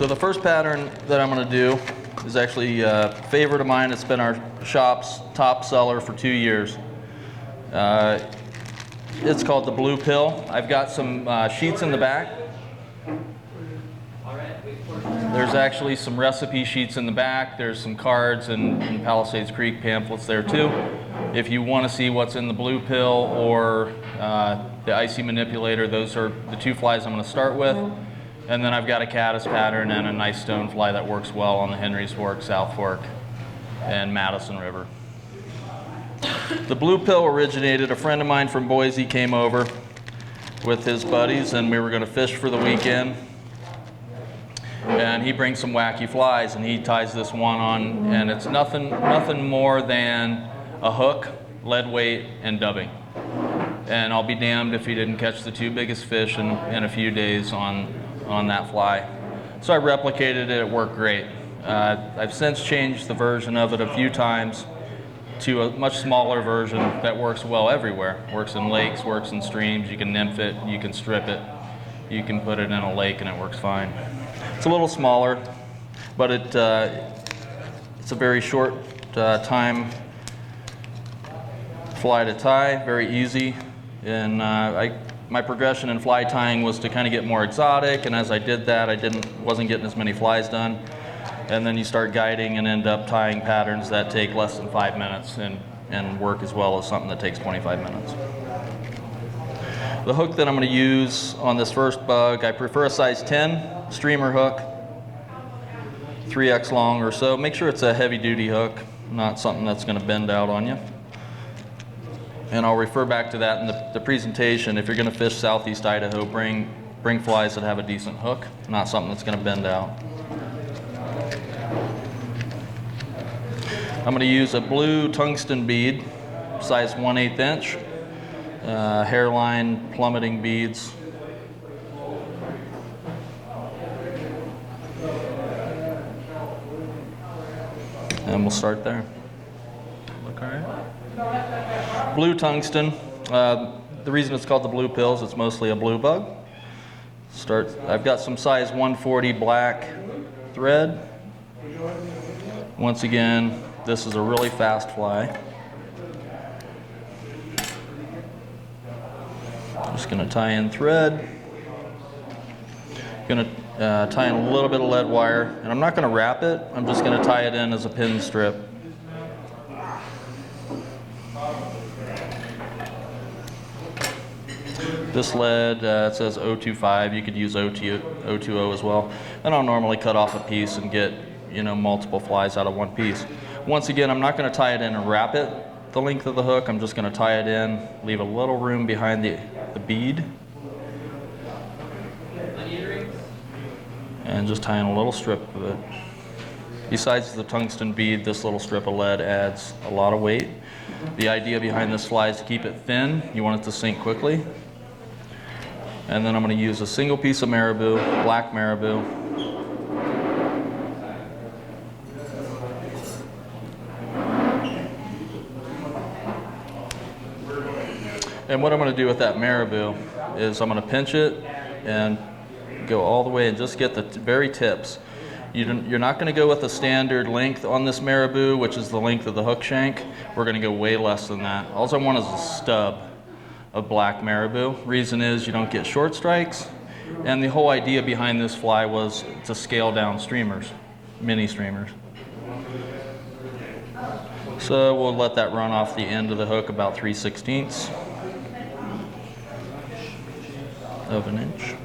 So the first pattern that I'm going to do is actually a favorite of mine. It's been our shop's top seller for 2 years. It's called the Blue Pill. I've got some sheets in the back. There's actually some recipe sheets in the back. There's some cards and Palisades Creek pamphlets there too. If you want to see what's in the Blue Pill or the Icy Manipulator, those are the two flies I'm going to start with. And then I've got a Caddis pattern and a nice stone fly that works well on the Henry's Fork, South Fork, and Madison River. The Blue Pill originated, a friend of mine from Boise came over with his buddies and we were going to fish for the weekend. And he brings some wacky flies and he ties this one on, and it's nothing more than a hook, lead weight, and dubbing. And I'll be damned if he didn't catch the two biggest fish in a few days on that fly. So I replicated it, it worked great. I've since changed the version of it a few times to a much smaller version that works well everywhere. Works in lakes, works in streams, you can nymph it, you can strip it, you can put it in a lake and it works fine. It's a little smaller, but it's a very short time fly to tie, very easy. And my progression in fly tying was to kind of get more exotic, and as I did that, wasn't getting as many flies done. And then you start guiding and end up tying patterns that take less than 5 minutes and work as well as something that takes 25 minutes. The hook that I'm going to use on this first bug, I prefer a size 10 streamer hook, 3x long or so. Make sure it's a heavy duty hook, not something that's going to bend out on you. And I'll refer back to that in the presentation. If you're going to fish southeast Idaho, bring flies that have a decent hook, not something that's going to bend out. I'm going to use a blue tungsten bead, size 1/8 inch, hairline plummeting beads. And we'll start there. Look all right. Blue tungsten. The reason it's called the Blue Pill is it's mostly a blue bug. I've got some size 140 black thread. Once again, this is a really fast fly. Just going to tie in thread. Going to tie in a little bit of lead wire, and I'm not going to wrap it. I'm just going to tie it in as a pin strip. This lead, it says 025. You could use 020 as well. And I'll normally cut off a piece and get, multiple flies out of one piece. Once again, I'm not going to tie it in and wrap it the length of the hook. I'm just going to tie it in, leave a little room behind the bead, and just tie in a little strip of it. Besides the tungsten bead, this little strip of lead adds a lot of weight. The idea behind this fly is to keep it thin. You want it to sink quickly. And then I'm going to use a single piece of marabou, black marabou. And what I'm going to do with that marabou is I'm going to pinch it and go all the way and just get the very tips. You're not going to go with a standard length on this marabou, which is the length of the hook shank. We're going to go way less than that. All I want is a stub of black marabou. Reason is you don't get short strikes, and the whole idea behind this fly was to scale down streamers, mini streamers. So we'll let that run off the end of the hook about 3/16 of an inch.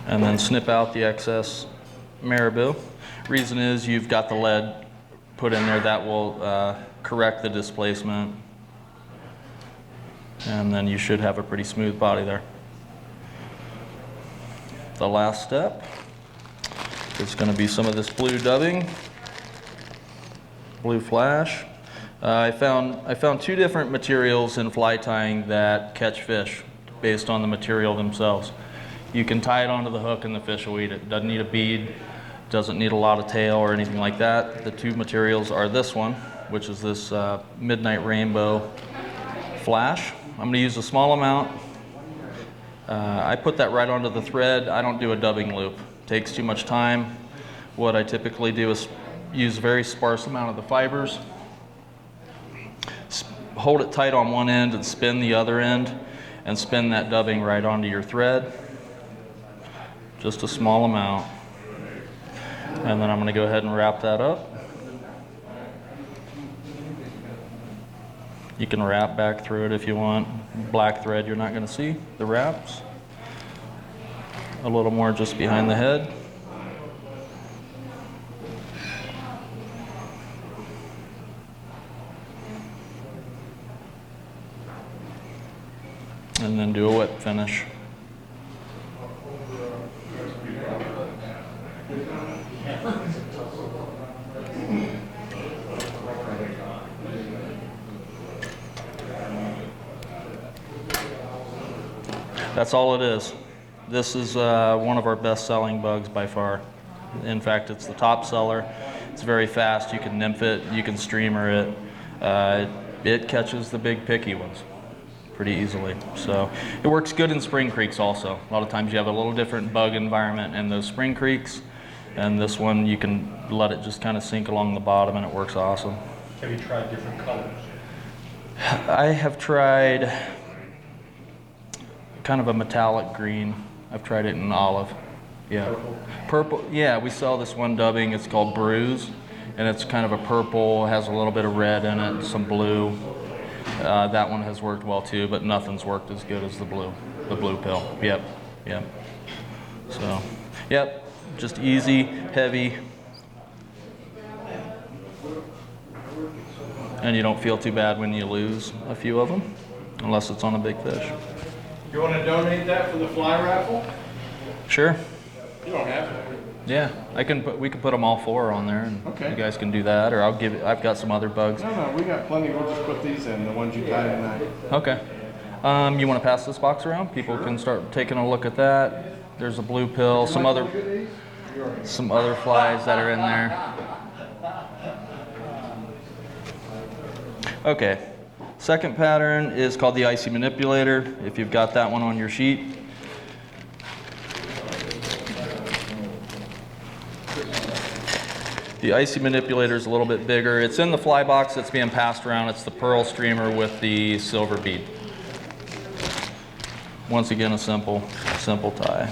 And then snip out the excess marabou. Reason is you've got the lead put in there that will correct the displacement, and then you should have a pretty smooth body there. The last step is going to be some of this blue dubbing, blue flash. I found two different materials in fly tying that catch fish based on the material themselves. You can tie it onto the hook and the fish will eat it. Doesn't need a bead, doesn't need a lot of tail or anything like that. The two materials are this one, which is this Midnight Rainbow Flash, I'm going to use a small amount. I put that right onto the thread. I don't do a dubbing loop. It takes too much time. What I typically do is use a very sparse amount of the fibers. Hold it tight on one end and spin the other end, and spin that dubbing right onto your thread. Just a small amount. And then I'm going to go ahead and wrap that up. You can wrap back through it if you want. Black thread, you're not going to see the wraps. A little more just behind the head. And then do a wet finish. That's all it is. This is one of our best-selling bugs by far. In fact, it's the top seller. It's very fast. You can nymph it, you can streamer it. It catches the big picky ones pretty easily. So it works good in spring creeks also. A lot of times you have a little different bug environment in those spring creeks, and this one you can let it just kind of sink along the bottom and it works awesome. Have you tried different colors? I have tried kind of a metallic green. I've tried it in olive. Yeah. Purple. Yeah, we sell this one dubbing. It's called Bruise, and it's kind of a purple, has a little bit of red in it, some blue. That one has worked well too, but nothing's worked as good as the blue pill. Yep. So, yep, just easy, heavy, and you don't feel too bad when you lose a few of them, unless it's on a big fish. You want to donate that for the fly raffle? Sure. You don't have to. Yeah, we can put them all four on there, and okay. You guys can do that, or I've got some other bugs. No, we got plenty. We'll just put these in, the ones you tied tonight. Okay. You want to pass this box around? People can start taking a look at that. There's a blue pill, some other flies that are in there. Okay. Second pattern is called the Icy Manipulator, if you've got that one on your sheet. The Icy Manipulator is a little bit bigger. It's in the fly box that's being passed around. It's the pearl streamer with the silver bead. Once again, a simple tie.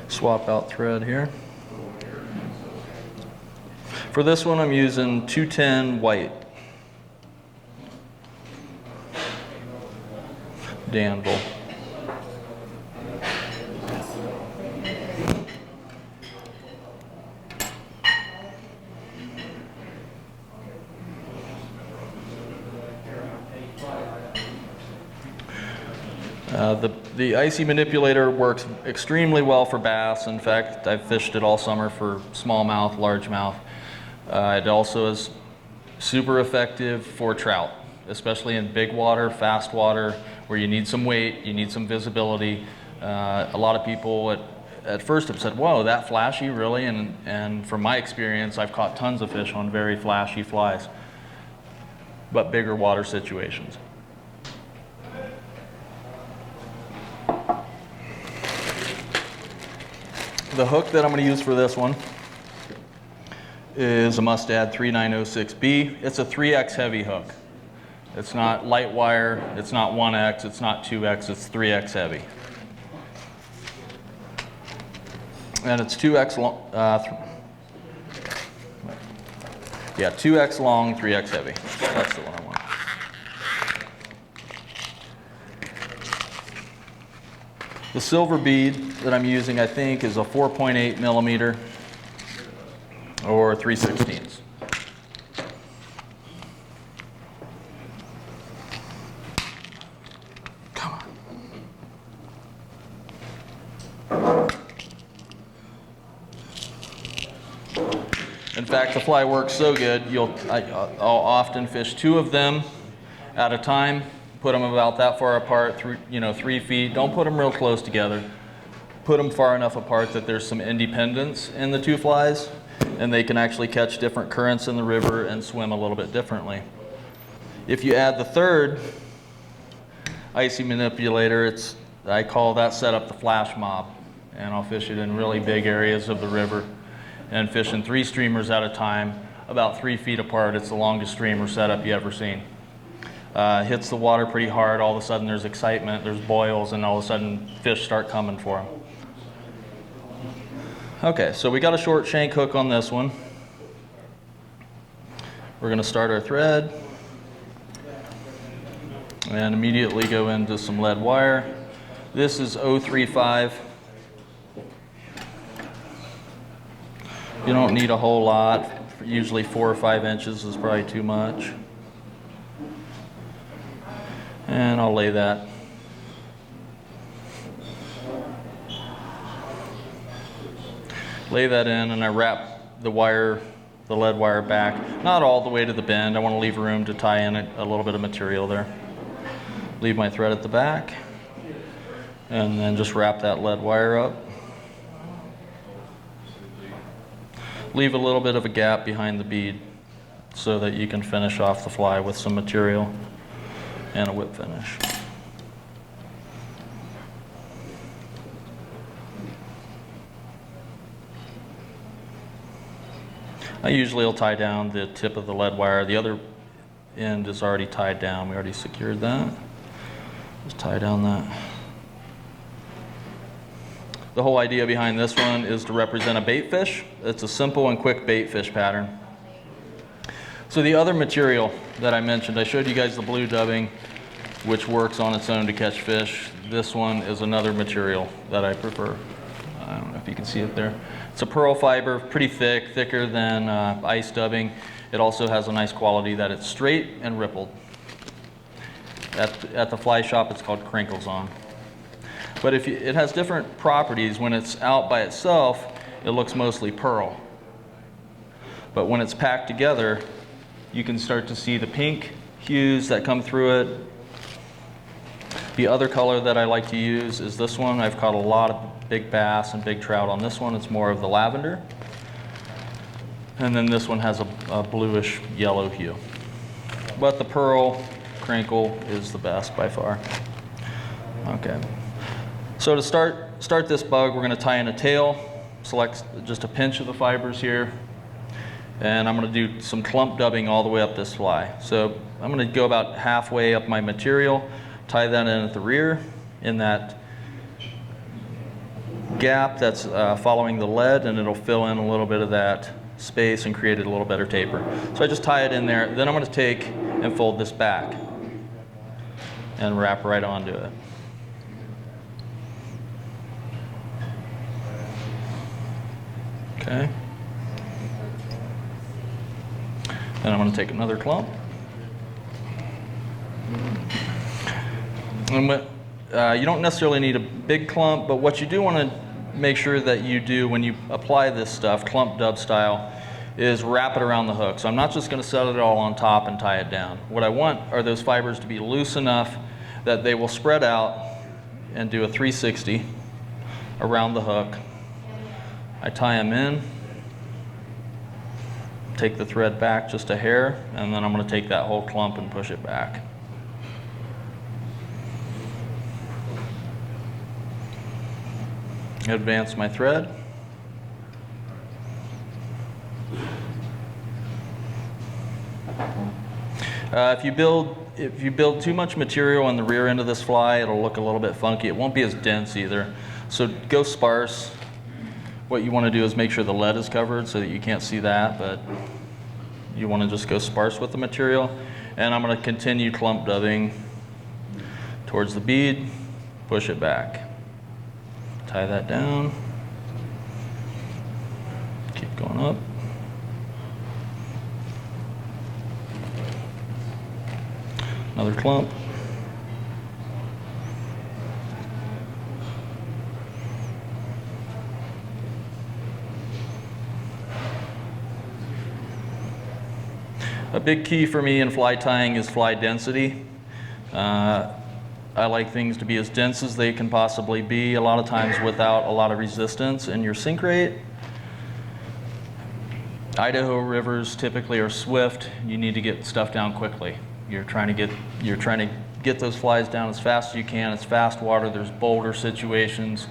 Swap out thread here. For this one, I'm using 210 white Danville. The Icy Manipulator works extremely well for bass. In fact, I've fished it all summer for smallmouth, largemouth. It also is super effective for trout, especially in big water, fast water, where you need some weight, you need some visibility. A lot of people at first have said, whoa, that flashy, really? And from my experience, I've caught tons of fish on very flashy flies, but bigger water situations. The hook that I'm going to use for this one is a Mustad 3906B. It's a 3X heavy hook. It's not light wire, it's not 1X, it's not 2X, it's 3X heavy. And it's 2X long, 2X long, 3X heavy. That's the one I want. The silver bead that I'm using, I think, is a 4.8 millimeter or 3/16. Come on. In fact, the fly works so good, I'll often fish 2 of them at a time, put them about that far apart, 3 feet. Don't put them real close together. Put them far enough apart that there's some independence in the 2 flies, and they can actually catch different currents in the river and swim a little bit differently. If you add the 3rd icy manipulator, I call that setup the flash mob, and I'll fish it in really big areas of the river and fish in 3 streamers at a time, about 3 feet apart. It's the longest streamer setup you ever seen. Hits the water pretty hard. All of a sudden there's excitement, there's boils, and all of a sudden fish start coming for them. Okay, so we got a short shank hook on this one. We're going to start our thread and immediately go into some lead wire. This is 035. You don't need a whole lot. Usually 4 or 5 inches is probably too much. And I'll lay that. Lay that in, and I wrap the lead wire back, not all the way to the bend. I want to leave room to tie in a little bit of material there. Leave my thread at the back, and then just wrap that lead wire up. Leave a little bit of a gap behind the bead so that you can finish off the fly with some material and a whip finish. I usually will tie down the tip of the lead wire. The other end is already tied down. We already secured that. Just tie down that. The whole idea behind this one is to represent a bait fish. It's a simple and quick bait fish pattern. So the other material that I mentioned, I showed you guys the blue dubbing, which works on its own to catch fish. This one is another material that I prefer. I don't know if you can see it there. It's a pearl fiber, pretty thick, thicker than ice dubbing. It also has a nice quality that it's straight and rippled. At the fly shop, it's called crinkles on. But it has different properties. When it's out by itself, it looks mostly pearl. But when it's packed together, you can start to see the pink hues that come through it. The other color that I like to use is this one. I've caught a lot of big bass and big trout on this one. It's more of the lavender. And then this one has a bluish yellow hue. But the pearl crinkle is the best by far. Okay. So to start this bug, we're going to tie in a tail, select just a pinch of the fibers here, and I'm going to do some clump dubbing all the way up this fly. So I'm going to go about halfway up my material, tie that in at the rear, in that gap that's following the lead, and it'll fill in a little bit of that space and create a little better taper. So I just tie it in there, then I'm going to take and fold this back and wrap right onto it. Okay. Then I'm going to take another clump. And you don't necessarily need a big clump, but what you do want to make sure that you do when you apply this stuff, clump dub style, is wrap it around the hook. So I'm not just going to set it all on top and tie it down. What I want are those fibers to be loose enough that they will spread out and do a 360 around the hook. I tie them in, take the thread back just a hair, and then I'm going to take that whole clump and push it back. Advance my thread. If you build too much material on the rear end of this fly, it'll look a little bit funky. It won't be as dense either. So go sparse. What you want to do is make sure the lead is covered so that you can't see that, but you want to just go sparse with the material. And I'm going to continue clump dubbing towards the bead, push it back. Tie that down, keep going up. Another clump. A big key for me in fly tying is fly density. I like things to be as dense as they can possibly be, a lot of times without a lot of resistance in your sink rate. Idaho rivers typically are swift. You need to get stuff down quickly. You're trying to get those flies down as fast as you can. It's fast water. There's boulder situations.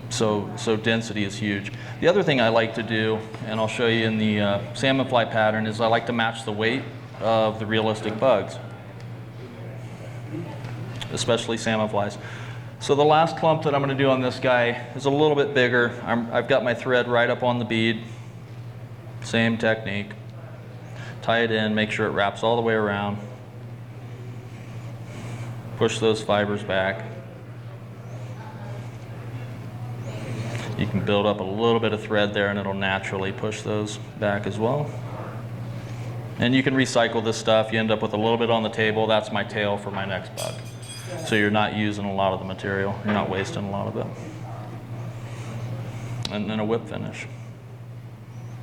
So density is huge. The other thing I like to do, and I'll show you in the salmon fly pattern, is I like to match the weight of the realistic bugs, especially salmon flies. So the last clump that I'm going to do on this guy is a little bit bigger. I've got my thread right up on the bead. Same technique. Tie it in, make sure it wraps all the way around. Push those fibers back. You can build up a little bit of thread there and it'll naturally push those back as well. And you can recycle this stuff. You end up with a little bit on the table. That's my tail for my next bug. So you're not using a lot of the material. You're not wasting a lot of it. And then a whip finish.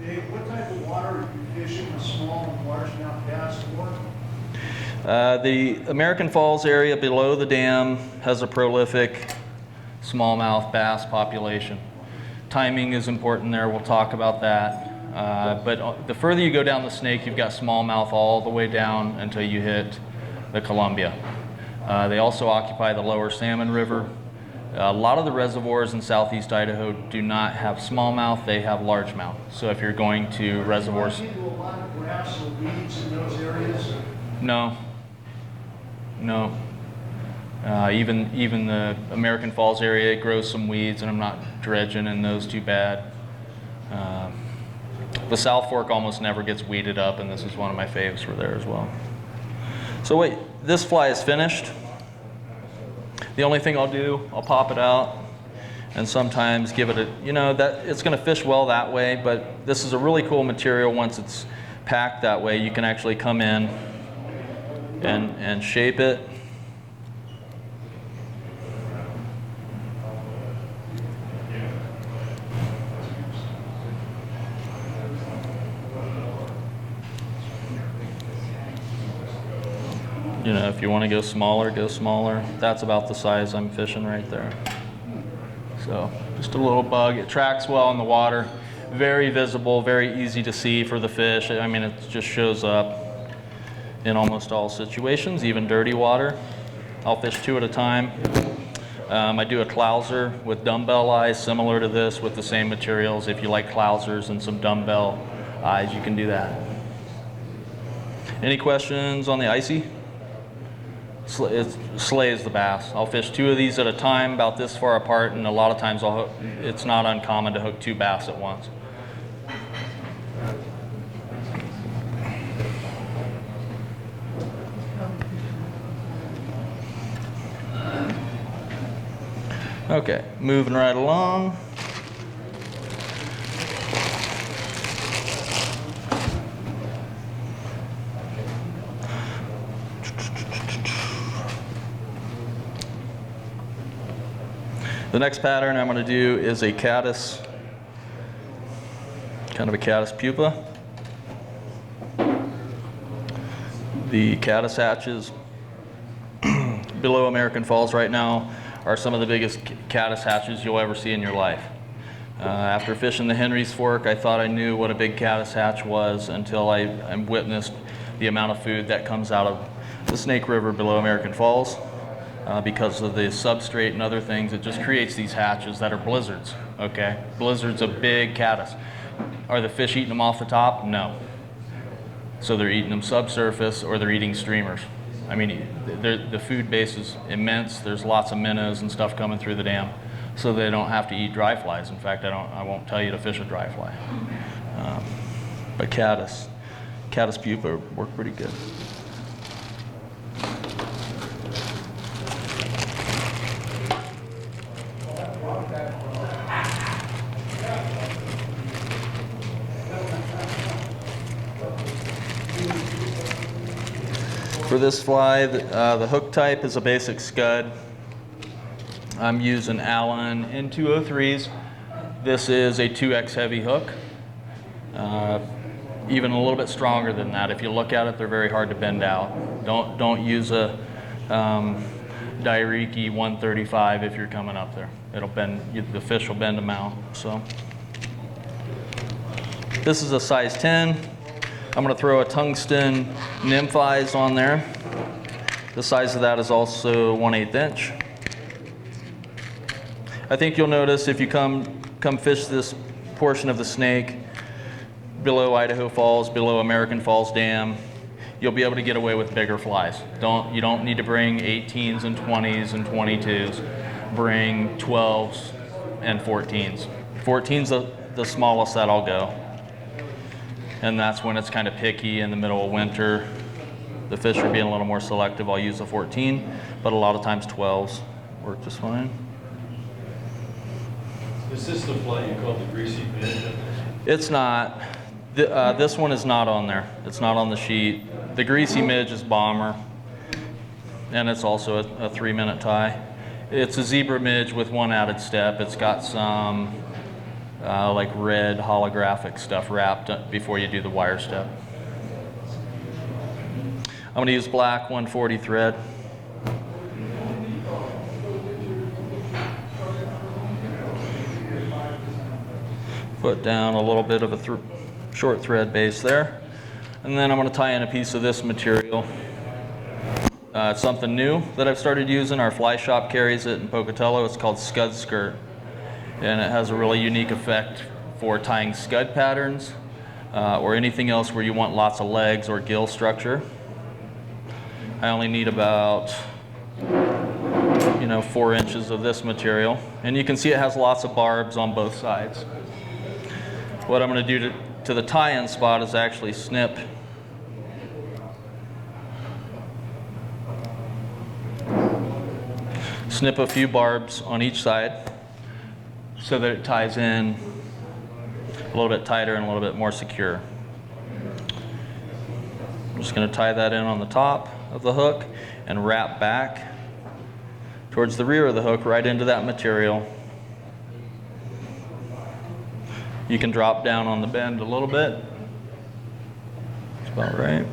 Dave, what type of water are you fishing a small and largemouth bass for? The American Falls area below the dam has a prolific smallmouth bass population. Timing is important there. We'll talk about that. But the further you go down the Snake, you've got smallmouth all the way down until you hit the Columbia. They also occupy the lower Salmon River. A lot of the reservoirs in southeast Idaho do not have smallmouth, they have largemouth. So if you're going to reservoirs... Do you do a lot of grass or weeds in those areas? No. Even the American Falls area, it grows some weeds, and I'm not dredging in those too bad. The South Fork almost never gets weeded up, and this is one of my faves for there as well. So wait, this fly is finished. The only thing I'll do, I'll pop it out and sometimes give it that it's going to fish well that way, but this is a really cool material. Once it's packed that way, you can actually come in and shape it. If you want to go smaller, go smaller. That's about the size I'm fishing right there. So just a little bug. It tracks well in the water. Very visible, very easy to see for the fish. I mean, it just shows up in almost all situations, even dirty water. I'll fish 2 at a time. I do a clouser with dumbbell eyes, similar to this, with the same materials. If you like clousers and some dumbbell eyes, you can do that. Any questions on the icy? It slays the bass. I'll fish 2 of these at a time, about this far apart, and a lot of times it's not uncommon to hook 2 bass at once. Okay, moving right along. The next pattern I'm going to do is a Caddis, kind of a Caddis pupa. The Caddis hatches below American Falls right now are some of the biggest caddis hatches you'll ever see in your life. After fishing the Henry's Fork, I thought I knew what a big caddis hatch was until I witnessed the amount of food that comes out of the Snake River below American Falls. Because of the substrate and other things, it just creates these hatches that are blizzards, okay? Blizzards of big caddis. Are the fish eating them off the top? No. So they're eating them subsurface, or they're eating streamers. I mean, the food base is immense. There's lots of minnows and stuff coming through the dam, so they don't have to eat dry flies. In fact, I won't tell you to fish a dry fly. But caddis pupa work pretty good. For this fly, the hook type is a basic scud. I'm using Allen N203s. This is a 2X heavy hook. even a little bit stronger than that. If you look at it, they're very hard to bend out. Don't use a Dairiki 135 if you're coming up there. It'll bend, the fish will bend them out. So this is a size 10. I'm going to throw a tungsten nymph eyes on there. The size of that is also 1/8 inch. I think you'll notice if you come fish this portion of the snake below Idaho Falls, below American Falls Dam, you'll be able to get away with bigger flies. You don't need to bring 18s and 20s and 22s. Bring 12s and 14s. 14's the smallest that I'll go. And that's when it's kind of picky in the middle of winter. The fish are being a little more selective. I'll use a 14, but a lot of times 12s work just fine. Is this the fly you call the greasy midge? It's not. This one is not on there. It's not on the sheet. The greasy midge is bomber, and it's also a 3-minute tie. It's a zebra midge with one added step. It's got some like red holographic stuff wrapped up before you do the wire step. I'm going to use black 140 thread. Put down a little bit of a short thread base there. And then I'm going to tie in a piece of this material. It's something new that I've started using. Our fly shop carries it in Pocatello. It's called Scud Skirt. And it has a really unique effect for tying scud patterns or anything else where you want lots of legs or gill structure. I only need about 4 inches of this material. And you can see it has lots of barbs on both sides. What I'm going to do to the tie-in spot is actually snip a few barbs on each side so that it ties in a little bit tighter and a little bit more secure. I'm just going to tie that in on the top of the hook and wrap back towards the rear of the hook right into that material. You can drop down on the bend a little bit. That's about right.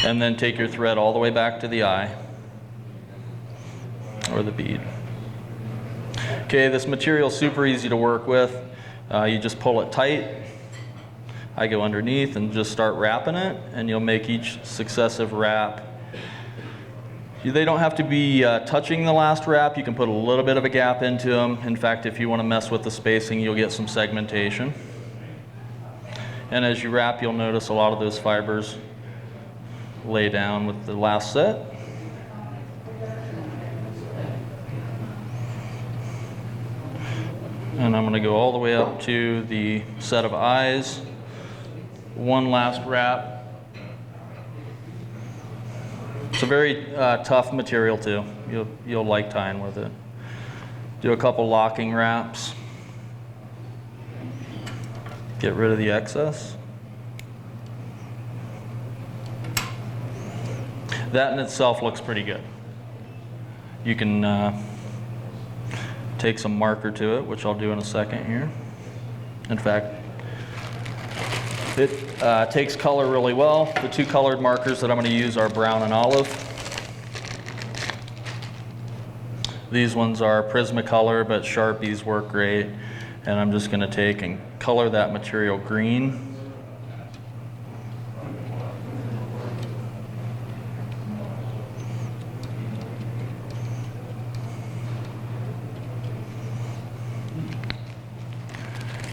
And then take your thread all the way back to the eye or the bead. Okay, this material is super easy to work with. You just pull it tight. I go underneath and just start wrapping it, and you'll make each successive wrap. They don't have to be touching the last wrap. You can put a little bit of a gap into them. In fact, if you want to mess with the spacing, you'll get some segmentation. And as you wrap, you'll notice a lot of those fibers lay down with the last set. And I'm going to go all the way up to the set of eyes. One last wrap. It's a very tough material too. You'll like tying with it. Do a couple locking wraps. Get rid of the excess. That in itself looks pretty good. You can take some marker to it, which I'll do in a second here. In fact, it takes color really well. The two colored markers that I'm going to use are brown and olive. These ones are Prismacolor, but Sharpies work great. And I'm just going to take and color that material green.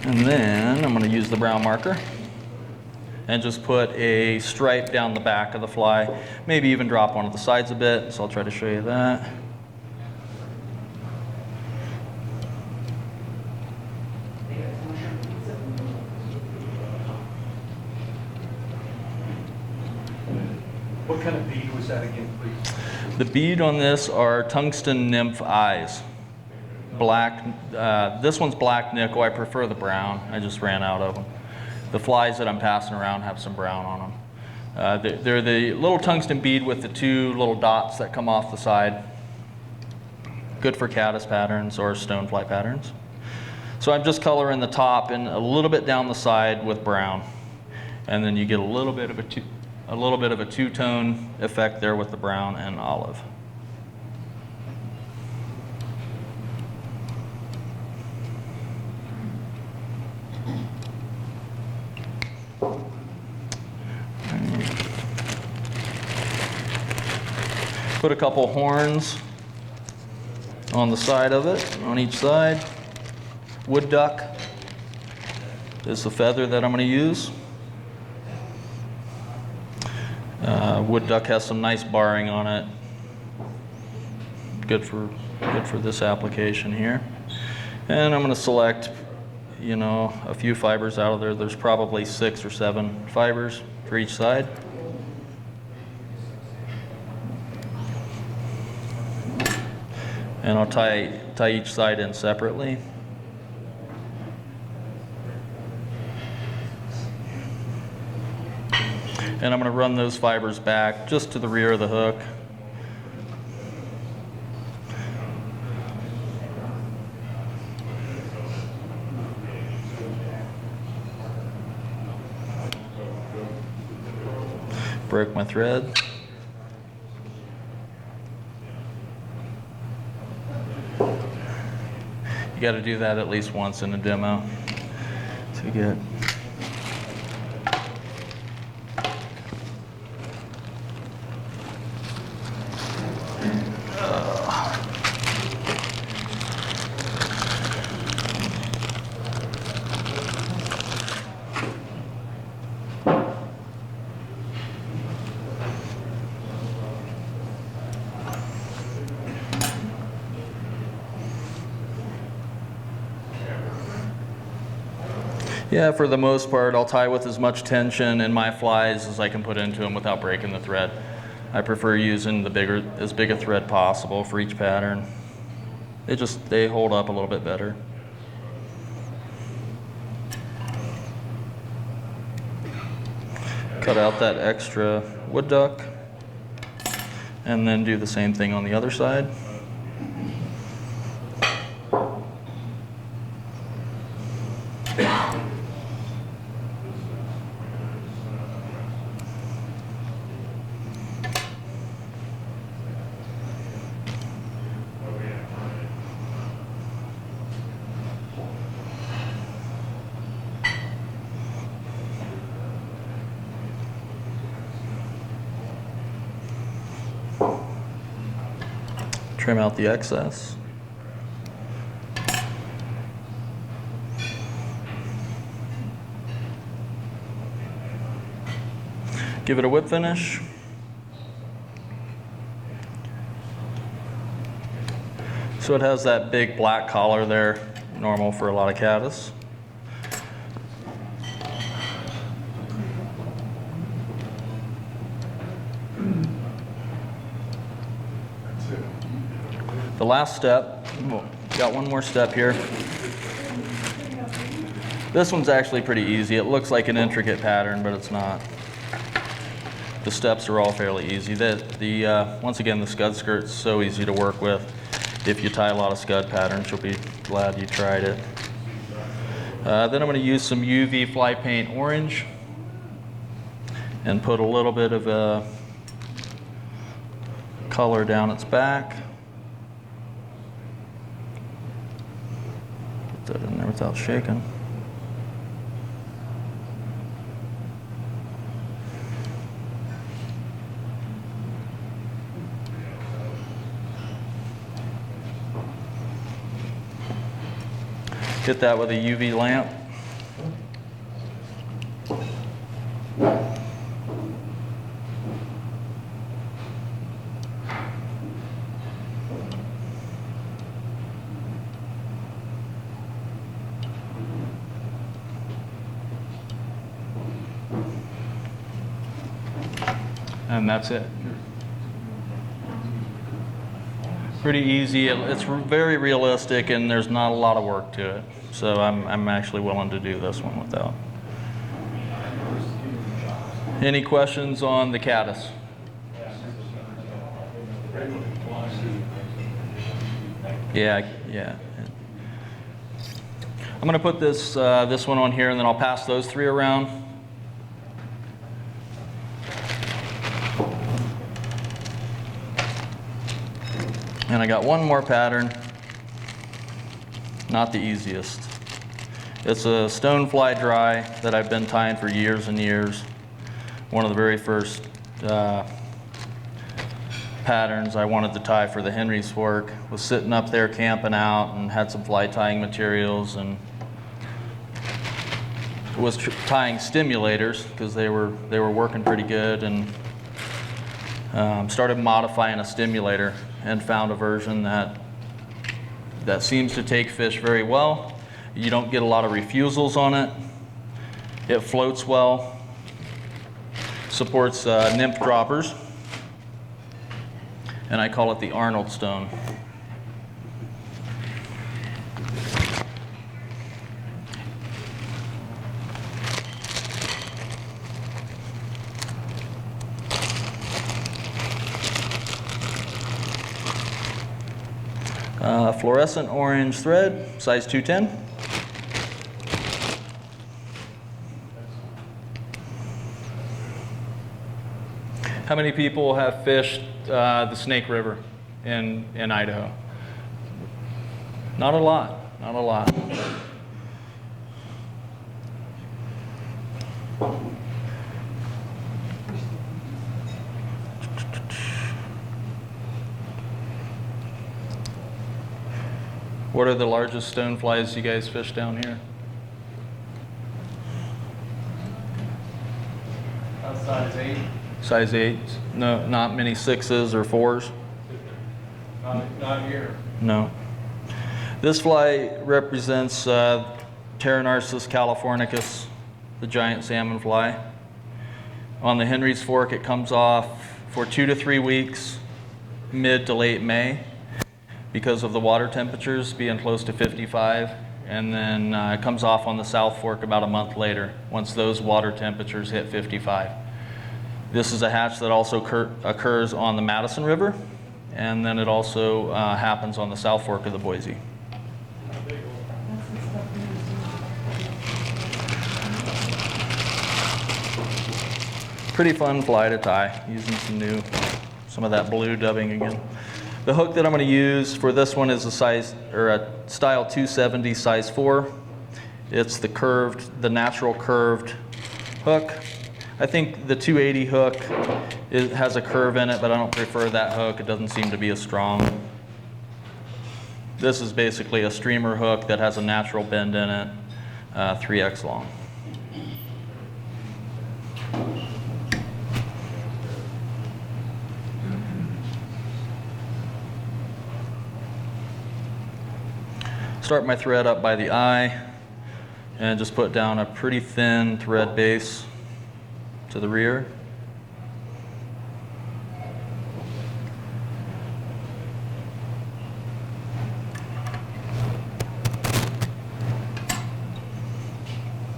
And then I'm going to use the brown marker and just put a stripe down the back of the fly, maybe even drop one of the sides a bit, so I'll try to show you that. What kind of bead was that again, please? The bead on this are tungsten nymph eyes. Black, this one's black nickel. I prefer the brown. I just ran out of them. The flies that I'm passing around have some brown on them. They're the little tungsten bead with the two little dots that come off the side. Good for caddis patterns or stonefly patterns. So I'm just coloring the top and a little bit down the side with brown. And then you get a little bit of a two-tone effect there with the brown and olive. Put a couple horns on the side of it, on each side. Wood duck is the feather that I'm going to use. Wood duck has some nice barring on it. Good for this application here. And I'm going to select, you know, a few fibers out of there. There's probably 6 or 7 fibers for each side. And I'll tie each side in separately. And I'm going to run those fibers back just to the rear of the hook. Broke my thread. You got to do that at least once in a demo to get. Yeah, for the most part, I'll tie with as much tension in my flies as I can put into them without breaking the thread. I prefer using as big a thread possible for each pattern. They hold up a little bit better. Cut out that extra wood duck, and then do the same thing on the other side. Trim out the excess. Give it a whip finish. So it has that big black collar there, normal for a lot of caddis. The last step, got one more step here. This one's actually pretty easy. It looks like an intricate pattern, but it's not. The steps are all fairly easy. Once again, the scud skirt's so easy to work with. If you tie a lot of scud patterns, you'll be glad you tried it. Then I'm going to use some UV fly paint orange and put a little bit of a color down its back. Put that in there without shaking. Hit that with a UV lamp. And that's it. Pretty easy. It's very realistic, and there's not a lot of work to it. So I'm actually willing to do this one without. Any questions on the caddis? Yeah. I'm going to put this, this one on here, and then I'll pass those 3 around. And I got one more pattern, not the easiest. It's a stonefly dry that I've been tying for years and years. One of the very first patterns I wanted to tie for the Henry's Fork. Was sitting up there camping out and had some fly tying materials, and was tying stimulators because they were working pretty good, and started modifying a stimulator and found a version that seems to take fish very well. You don't get a lot of refusals on it. It floats well. Supports nymph droppers. And I call it the Arnold stone. Fluorescent orange thread, size 210. How many people have fished the Snake River in Idaho? Not a lot, not a lot. What are the largest stoneflies you guys fish down here? Size 8. Size 8s? No, not many 6s or 4s? Not here. No. This fly represents Pteronarcis californicus, the giant salmon fly. On the Henry's Fork, it comes off for 2 to 3 weeks, mid to late May, because of the water temperatures being close to 55, and then it comes off on the South Fork about a month later, once those water temperatures hit 55. This is a hatch that also occurs on the Madison River, and then it also happens on the South Fork of the Boise. Pretty fun fly to tie, using some of that blue dubbing again. The hook that I'm going to use for this one is a style 270 size 4. It's the natural curved hook. I think the 280 hook has a curve in it, but I don't prefer that hook. It doesn't seem to be as strong. This is basically a streamer hook that has a natural bend in it, 3x long. Start my thread up by the eye and just put down a pretty thin thread base to the rear.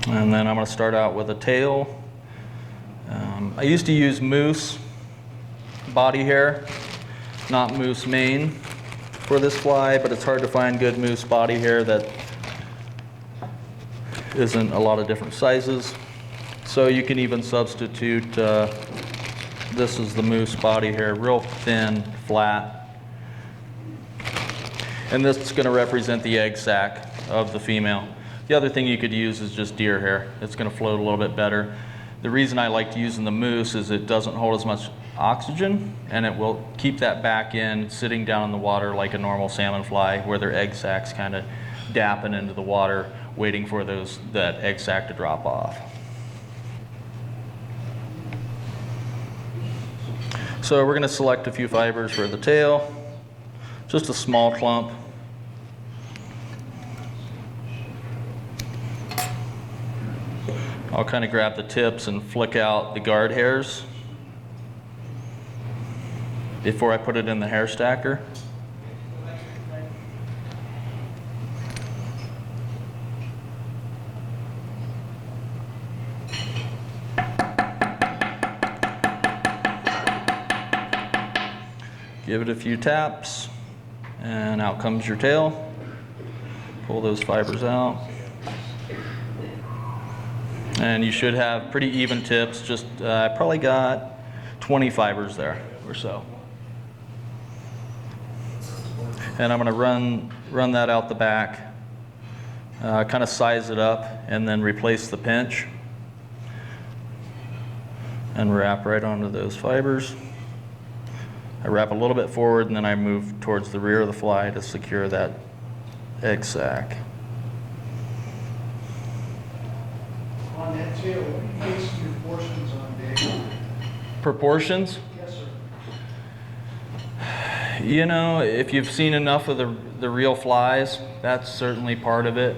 And then I'm going to start out with a tail. I used to use moose body hair, not moose mane, for this fly, but it's hard to find good moose body hair that isn't a lot of different sizes. So you can even substitute, this is the moose body hair, real thin, flat. And this is going to represent the egg sac of the female. The other thing you could use is just deer hair. It's going to float a little bit better. The reason I liked using the moose is it doesn't hold as much oxygen, and it will keep that back in, sitting down in the water like a normal salmon fly, where their egg sacs kind of dapping into the water, waiting for that egg sac to drop off. So we're going to select a few fibers for the tail, just a small clump. I'll kind of grab the tips and flick out the guard hairs before I put it in the hair stacker. Give it a few taps, and out comes your tail. Pull those fibers out. And you should have pretty even tips, just I probably got 20 fibers there or so. And I'm gonna run that out the back, kind of size it up, and then replace the pinch. And wrap right onto those fibers. I wrap a little bit forward and then I move towards the rear of the fly to secure that egg sac. On that tail, what are you basing your portions on, Dave? Proportions? Yes, sir. You know, if you've seen enough of the real flies, that's certainly part of it.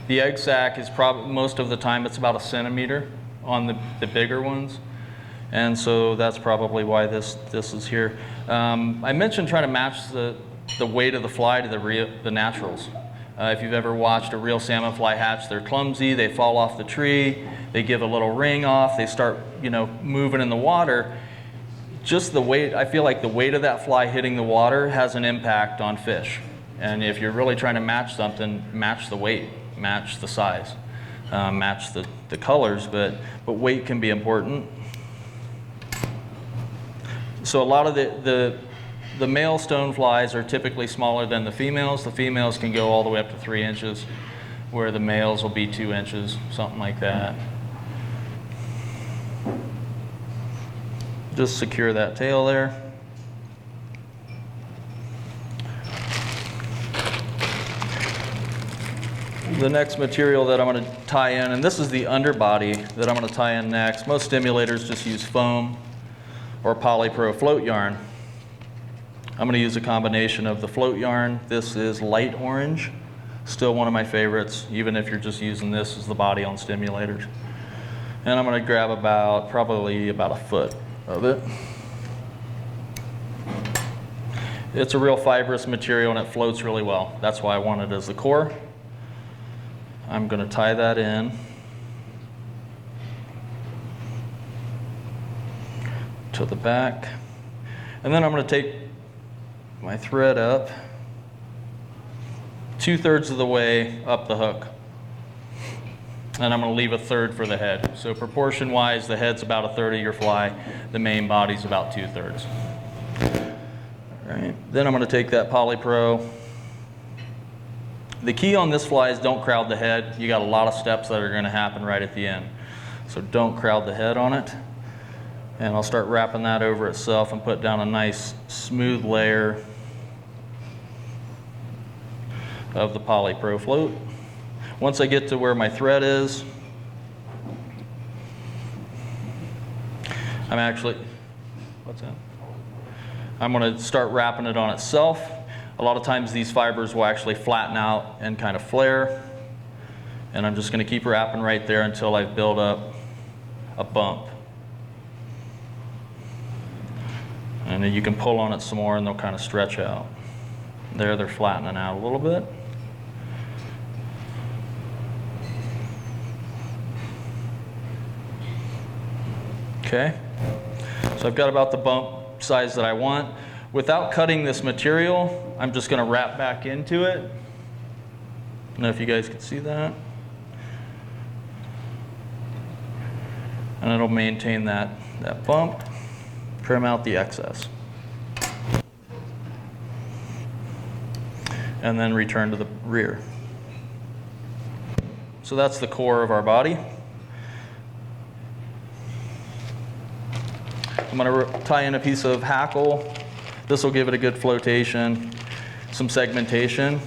The egg sac is probably, most of the time, it's about 1 centimeter on the bigger ones. And so that's probably why this is here. I mentioned trying to match the weight of the fly to the naturals. If you've ever watched a real salmon fly hatch, they're clumsy, they fall off the tree, they give a little ring off, they start, you know, moving in the water. Just the weight, I feel like the weight of that fly hitting the water has an impact on fish. And if you're really trying to match something, match the weight, match the size, match the colors, but weight can be important. So a lot of the male stoneflies are typically smaller than the females. The females can go all the way up to 3 inches, where the males will be 2 inches, something like that. Just secure that tail there. The next material that I'm going to tie in, and this is the underbody that I'm going to tie in next. Most stimulators just use foam or polypro float yarn. I'm going to use a combination of the float yarn. This is light orange, still one of my favorites, even if you're just using this as the body on stimulators. And I'm going to grab probably about 1 foot of it. It's a real fibrous material and it floats really well. That's why I want it as the core. I'm going to tie that in to the back. And then I'm going to take my thread up 2/3 of the way up the hook. And I'm going to leave 1/3 for the head. So proportion wise, the head's about 1/3 of your fly, the main body's about 2/3. All right. Then I'm going to take that polypro. The key on this fly is don't crowd the head. You got a lot of steps that are going to happen right at the end. So don't crowd the head on it. And I'll start wrapping that over itself and put down a nice smooth layer of the polypro float. Once I get to where my thread is, I'm going to start wrapping it on itself. A lot of times these fibers will actually flatten out and kind of flare. And I'm just going to keep wrapping right there until I've built up a bump. And then you can pull on it some more and they'll kind of stretch out. There, they're flattening out a little bit. Okay, so I've got about the bump size that I want. Without cutting this material, I'm just going to wrap back into it. I don't know if you guys can see that. And it'll maintain that bump. Trim out the excess. And then return to the rear. So that's the core of our body. I'm going to tie in a piece of hackle. This will give it a good flotation, some segmentation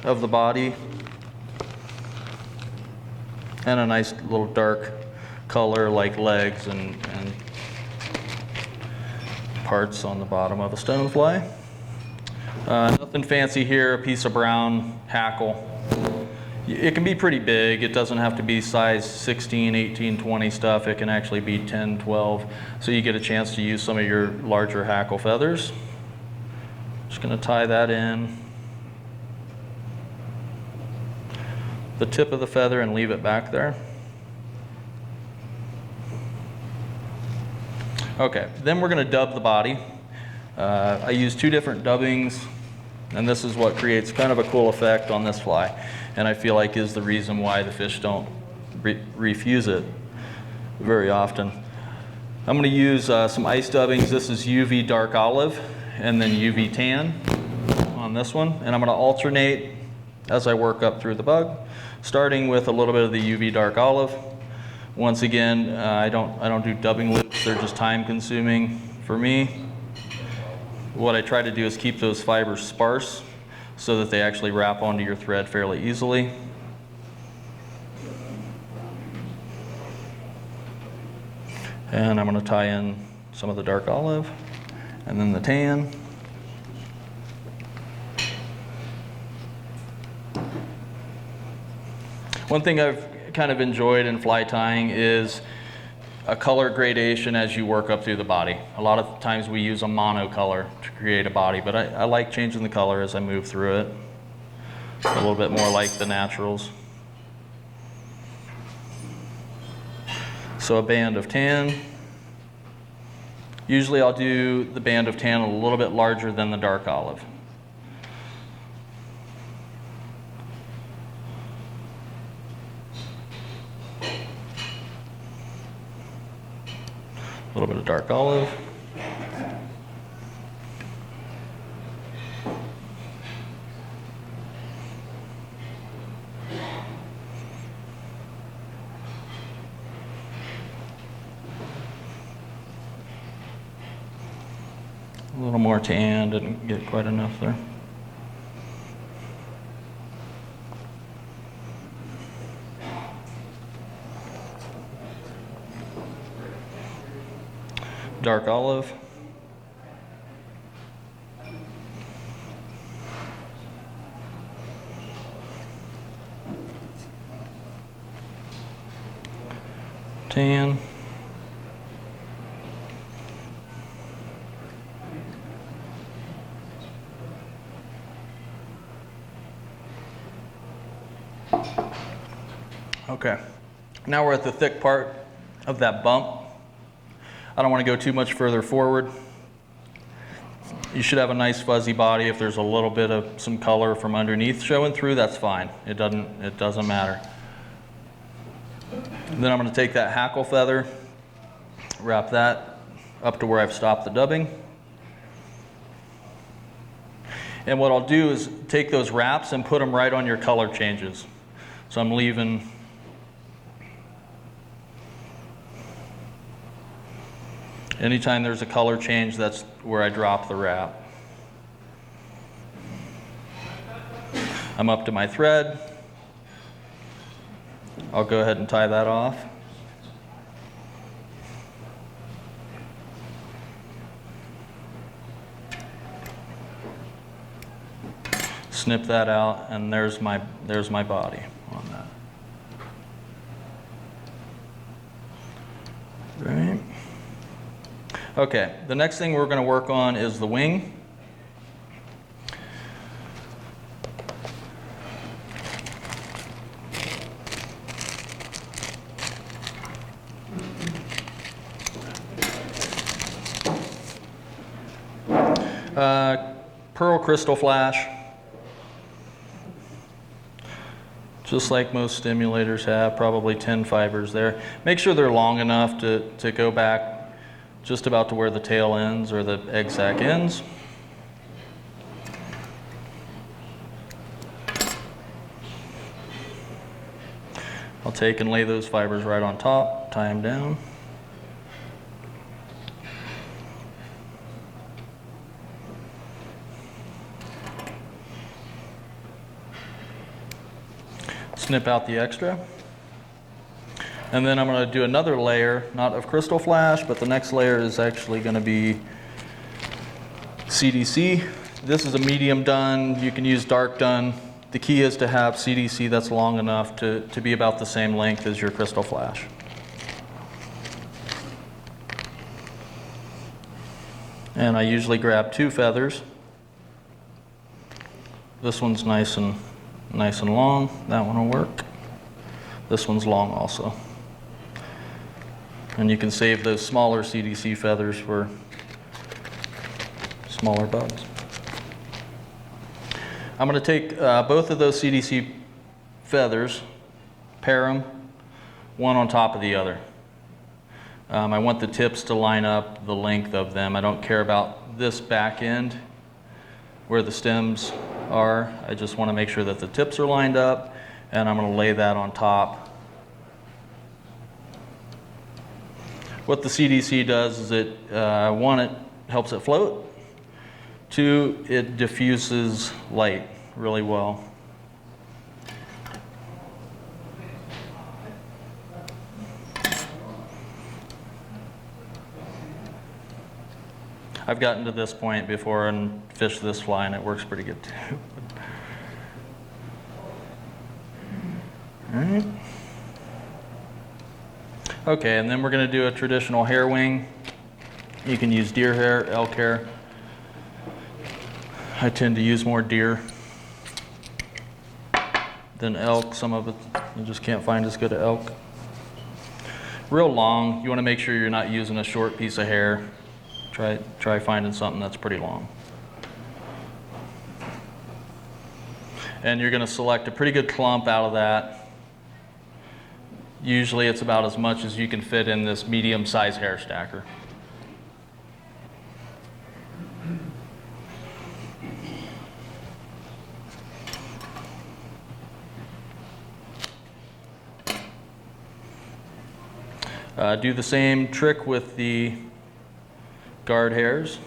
of the body, and a nice little dark color like legs and parts on the bottom of a stonefly. Nothing fancy here, a piece of brown hackle. It can be pretty big. It doesn't have to be size 16, 18, 20 stuff. It can actually be 10, 12. So you get a chance to use some of your larger hackle feathers. Just going to tie that in the tip of the feather and leave it back there. Okay, then we're going to dub the body. I use 2 different dubbings, and this is what creates kind of a cool effect on this fly, and I feel like is the reason why the fish don't refuse it. very often. I'm going to use some ice dubbings. This is UV dark olive and then UV tan on this one. And I'm going to alternate as I work up through the bug, starting with a little bit of the UV dark olive. Once again, I don't do dubbing loops. They're just time consuming for me. What I try to do is keep those fibers sparse so that they actually wrap onto your thread fairly easily. And I'm going to tie in some of the dark olive and then the tan. One thing I've kind of enjoyed in fly tying is a color gradation as you work up through the body. A lot of times we use a monocolor to create a body, but I like changing the color as I move through it. A little bit more like the naturals. So a band of tan. Usually I'll do the band of tan a little bit larger than the dark olive. A little bit of dark olive. A little more tan, didn't get quite enough there. Dark olive. Tan. Okay, now we're at the thick part of that bump. I don't want to go too much further forward. You should have a nice fuzzy body. If there's a little bit of some color from underneath showing through, that's fine. It doesn't matter. Then I'm going to take that hackle feather, wrap that up to where I've stopped the dubbing. And what I'll do is take those wraps and put them right on your color changes. So I'm leaving anytime there's a color change, that's where I drop the wrap. I'm up to my thread. I'll go ahead and tie that off. Snip that out, and there's my body on that. Right. Okay, the next thing we're going to work on is the wing. Pearl crystal flash. Just like most stimulators have, probably 10 fibers there. Make sure they're long enough to go back just about to where the tail ends or the egg sac ends. I'll take and lay those fibers right on top, tie them down. Snip out the extra. And then I'm going to do another layer, not of crystal flash, but the next layer is actually going to be CDC. This is a medium dun. You can use dark dun. The key is to have CDC that's long enough to be about the same length as your crystal flash. And I usually grab 2 feathers. This one's nice and long. That one will work. This one's long also. And you can save those smaller CDC feathers for smaller bugs. I'm going to take both of those CDC feathers, pair them, one on top of the other. I want the tips to line up the length of them. I don't care about this back end where the stems are. I just want to make sure that the tips are lined up, and I'm going to lay that on top. What the CDC does is it, one, it helps it float. Two, it diffuses light really well. I've gotten to this point before and fished this fly, and it works pretty good too. All right. Okay, and then we're going to do a traditional hair wing. You can use deer hair, elk hair. I tend to use more deer than elk. Some of it you just can't find as good as elk. Real long. You want to make sure you're not using a short piece of hair. Try finding something that's pretty long. And you're going to select a pretty good clump out of that. Usually it's about as much as you can fit in this medium-sized hair stacker. Do the same trick with the guard hairs.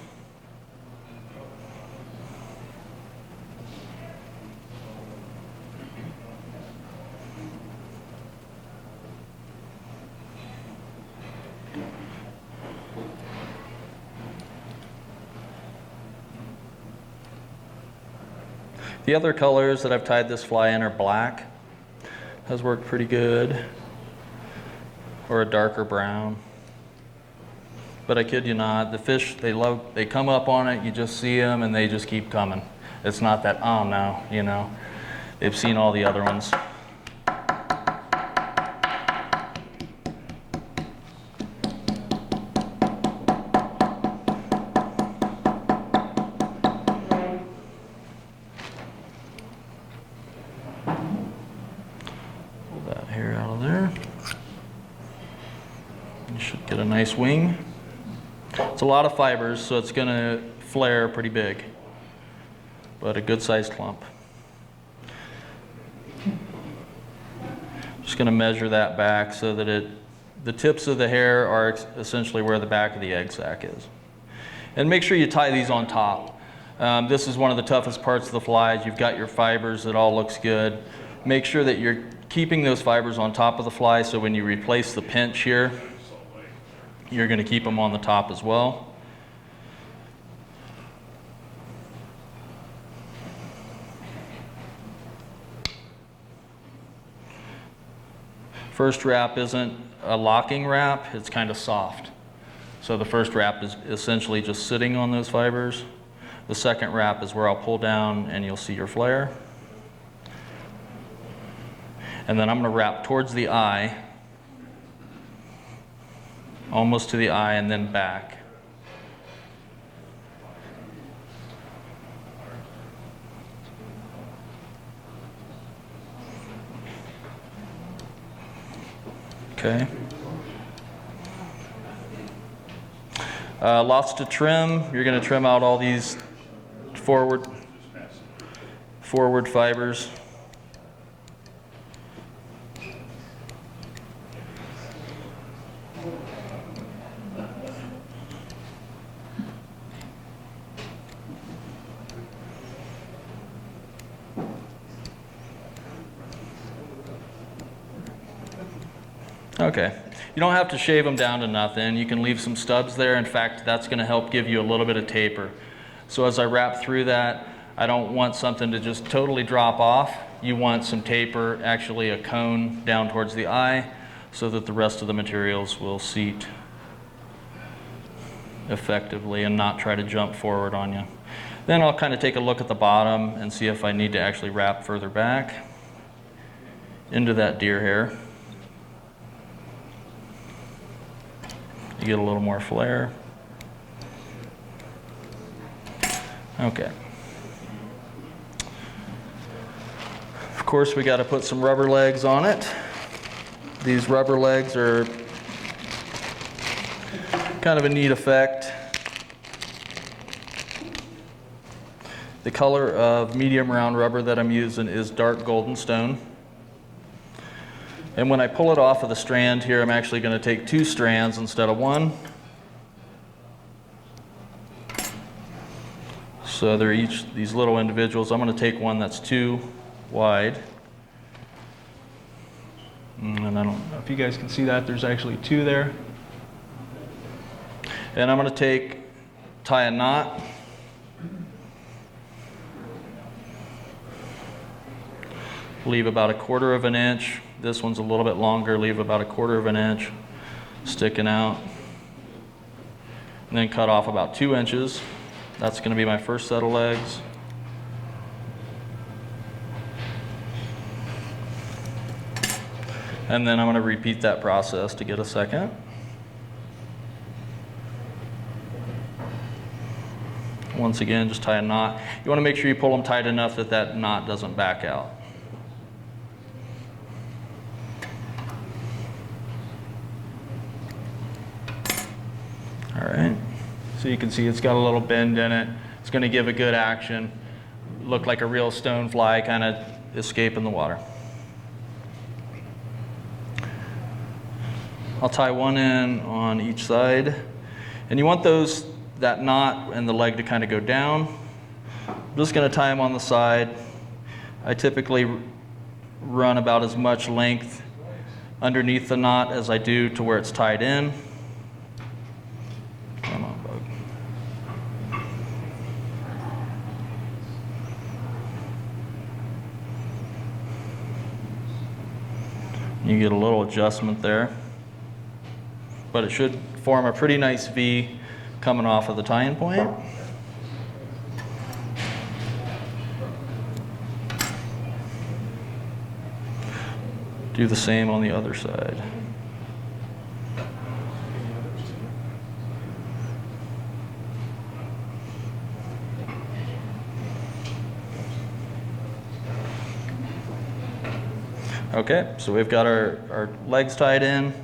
The other colors that I've tied this fly in are black. Has worked pretty good. Or a darker brown. But I kid you not, the fish, they come up on it, you just see them and they just keep coming. It's not that, oh no, you know, they've seen all the other ones. Pull that hair out of there. You should get a nice wing. It's a lot of fibers, so it's going to flare pretty big, but a good sized clump. Just going to measure that back so that the tips of the hair are essentially where the back of the egg sac is. And make sure you tie these on top. This is one of the toughest parts of the flies. You've got your fibers, it all looks good. Make sure that you're keeping those fibers on top of the fly, so when you replace the pinch here, you're going to keep them on the top as well. First wrap isn't a locking wrap, it's kind of soft. So the first wrap is essentially just sitting on those fibers. The second wrap is where I'll pull down and you'll see your flare. And then I'm going to wrap towards the eye, almost to the eye, and then back. Okay. Lots to trim. You're going to trim out all these forward fibers. Okay, you don't have to shave them down to nothing. You can leave some stubs there. In fact, that's going to help give you a little bit of taper. So as I wrap through that, I don't want something to just totally drop off. You want some taper, actually a cone down towards the eye, so that the rest of the materials will seat effectively and not try to jump forward on you. Then I'll kind of take a look at the bottom and see if I need to actually wrap further back into that deer hair. You get a little more flare. Okay. Of course, we got to put some rubber legs on it. These rubber legs are kind of a neat effect. The color of medium round rubber that I'm using is dark golden stone. And when I pull it off of the strand here, I'm actually going to take 2 strands instead of 1. So they're each these little individuals. I'm going to take one that's 2 wide. And I don't know if you guys can see that. There's actually 2 there. And I'm going to tie a knot. Leave about 1/4 of an inch. This one's a little bit longer. Leave about 1/4 of an inch sticking out. And then cut off about 2 inches. That's going to be my first set of legs. And then I'm going to repeat that process to get a second. Once again, just tie a knot. You want to make sure you pull them tight enough that that knot doesn't back out. All right, so you can see it's got a little bend in it. It's going to give a good action. Look like a real stone fly kind of escaping the water. I'll tie one in on each side. And you want that knot and the leg to kind of go down. I'm just going to tie them on the side. I typically run about as much length underneath the knot as I do to where it's tied in. Come on, bug. You get a little adjustment there, but it should form a pretty nice V coming off of the tie-in point. Do the same on the other side. Okay, so we've got our legs tied in.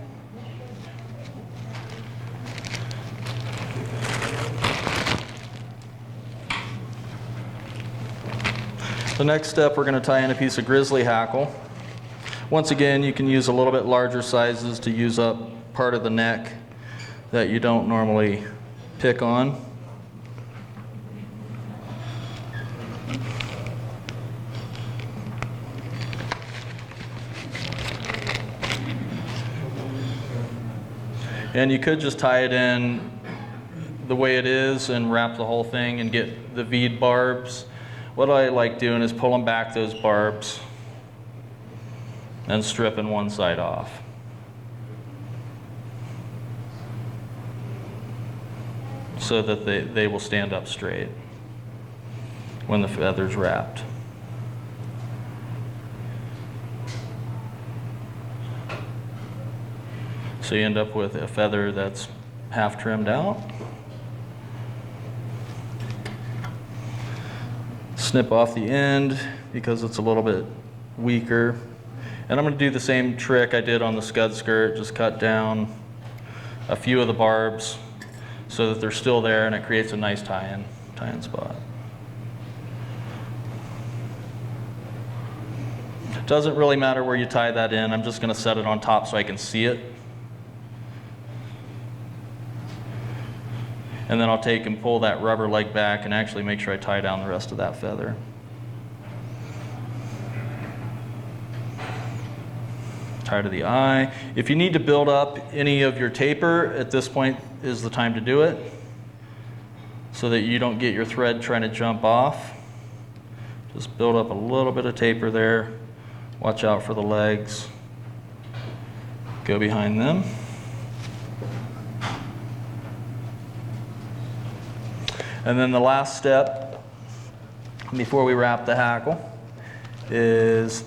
The next step, we're going to tie in a piece of grizzly hackle. Once again, you can use a little bit larger sizes to use up part of the neck that you don't normally pick on. And you could just tie it in the way it is and wrap the whole thing and get the V'd barbs. What I like doing is pulling back those barbs and stripping one side off. So that they will stand up straight when the feather's wrapped. So you end up with a feather that's half trimmed out. Snip off the end because it's a little bit weaker. And I'm going to do the same trick I did on the scud skirt, just cut down a few of the barbs so that they're still there and it creates a nice tie-in spot. It doesn't really matter where you tie that in. I'm just going to set it on top so I can see it. And then I'll take and pull that rubber leg back and actually make sure I tie down the rest of that feather. Tie to the eye. If you need to build up any of your taper, at this point is the time to do it so that you don't get your thread trying to jump off. Just build up a little bit of taper there. Watch out for the legs. Go behind them. And then the last step before we wrap the hackle is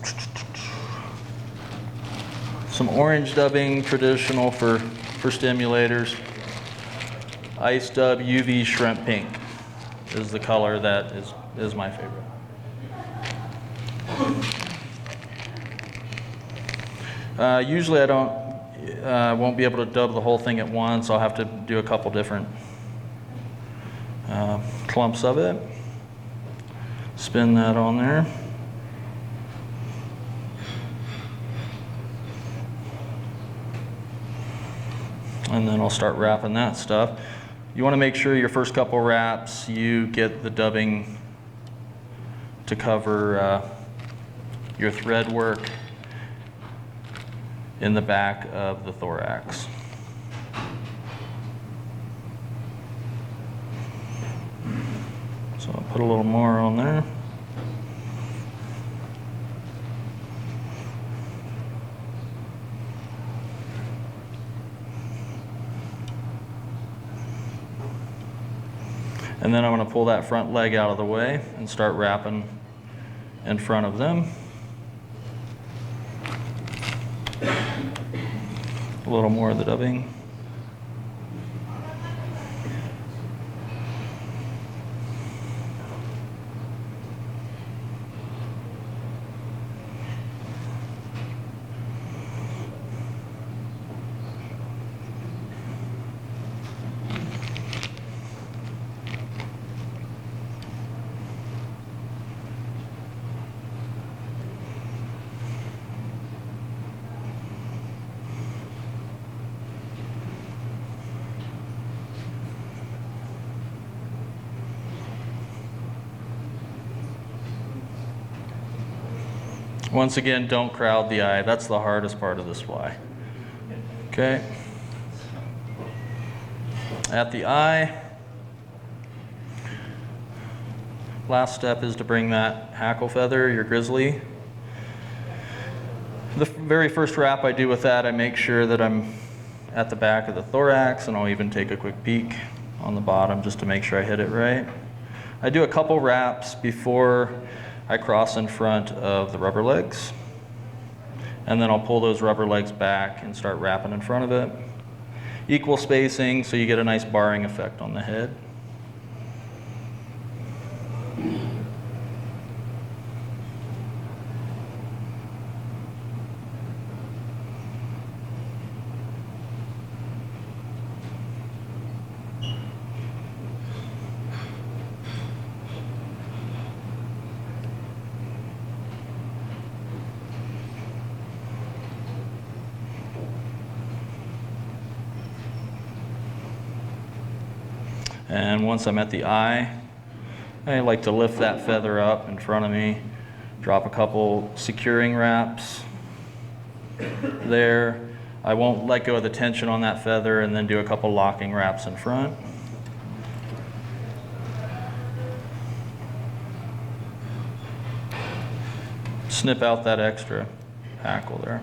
some orange dubbing, traditional for stimulators. Ice dub UV shrimp pink is the color that is my favorite. Usually I don't I won't be able to dub the whole thing at once. I'll have to do a couple different clumps of it. Spin that on there. And then I'll start wrapping that stuff. You want to make sure your first couple wraps you get the dubbing to cover your thread work in the back of the thorax. So I'll put a little more on there. And then I'm going to pull that front leg out of the way and start wrapping in front of them. A little more of the dubbing. Once again, don't crowd the eye. That's the hardest part of this fly. Okay. At the eye, last step is to bring that hackle feather, your grizzly. The very first wrap I do with that, I make sure that I'm at the back of the thorax, and I'll even take a quick peek on the bottom just to make sure I hit it right. I do a couple wraps before I cross in front of the rubber legs, and then I'll pull those rubber legs back and start wrapping in front of it. Equal spacing so you get a nice barring effect on the head. And once I'm at the eye, I like to lift that feather up in front of me, drop a couple securing wraps there. I won't let go of the tension on that feather, and then do a couple locking wraps in front. Snip out that extra hackle there,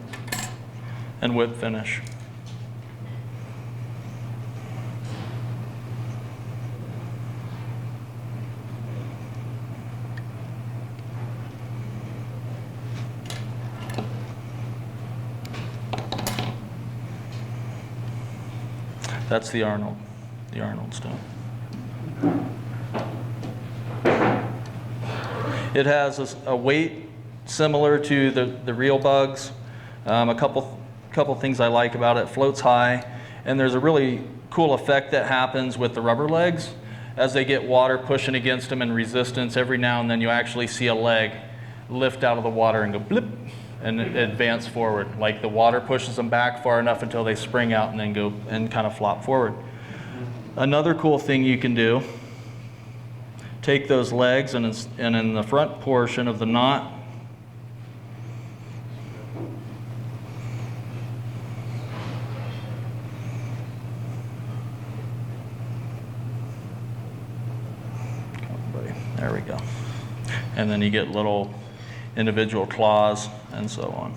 and whip finish. That's the Arnold stone. It has a weight similar to the real bugs. A couple things I like about it. It floats high, and there's a really cool effect that happens with the rubber legs. As they get water pushing against them and resistance, every now and then you actually see a leg lift out of the water and go blip and advance forward. Like the water pushes them back far enough until they spring out and then go and kind of flop forward. Another cool thing you can do, take those legs and in the front portion of the knot, there we go. And then you get little individual claws and so on.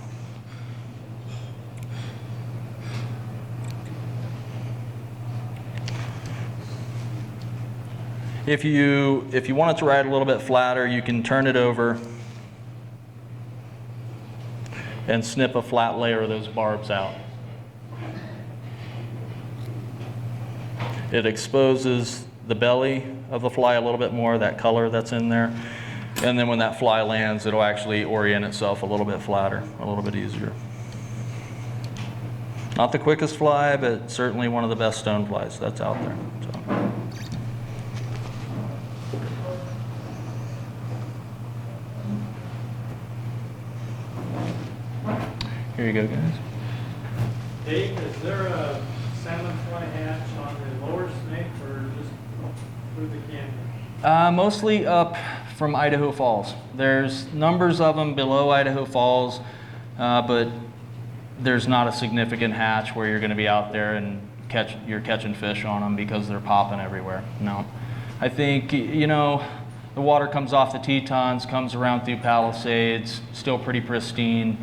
If you want it to ride a little bit flatter, you can turn it over and snip a flat layer of those barbs out. It exposes the belly of the fly a little bit more, that color that's in there. And then when that fly lands, it'll actually orient itself a little bit flatter, a little bit easier. Not the quickest fly, but certainly one of the best stone flies that's out there. So. Here you go, guys. Dave, is there a salmon fly hatch on the lower snake or just through the canyon? Mostly up from Idaho Falls. There's numbers of them below Idaho Falls, but there's not a significant hatch where you're going to be out there and you're catching fish on them because they're popping everywhere. No. I think, you know, the water comes off the Tetons, comes around through Palisades, still pretty pristine.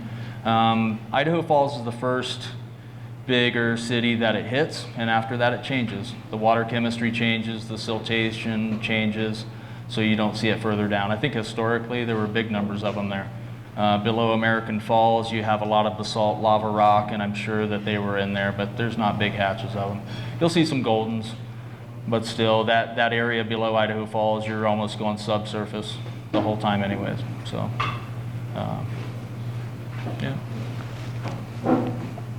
Idaho Falls is the first bigger city that it hits, and after that it changes. The water chemistry changes, the siltation changes, so you don't see it further down. I think historically there were big numbers of them there. Below American Falls you have a lot of basalt lava rock, and I'm sure that they were in there, but there's not big hatches of them. You'll see some Goldens, but still that area below Idaho Falls, you're almost going subsurface the whole time anyways. So, yeah.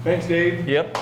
Thanks, Dave. Yep.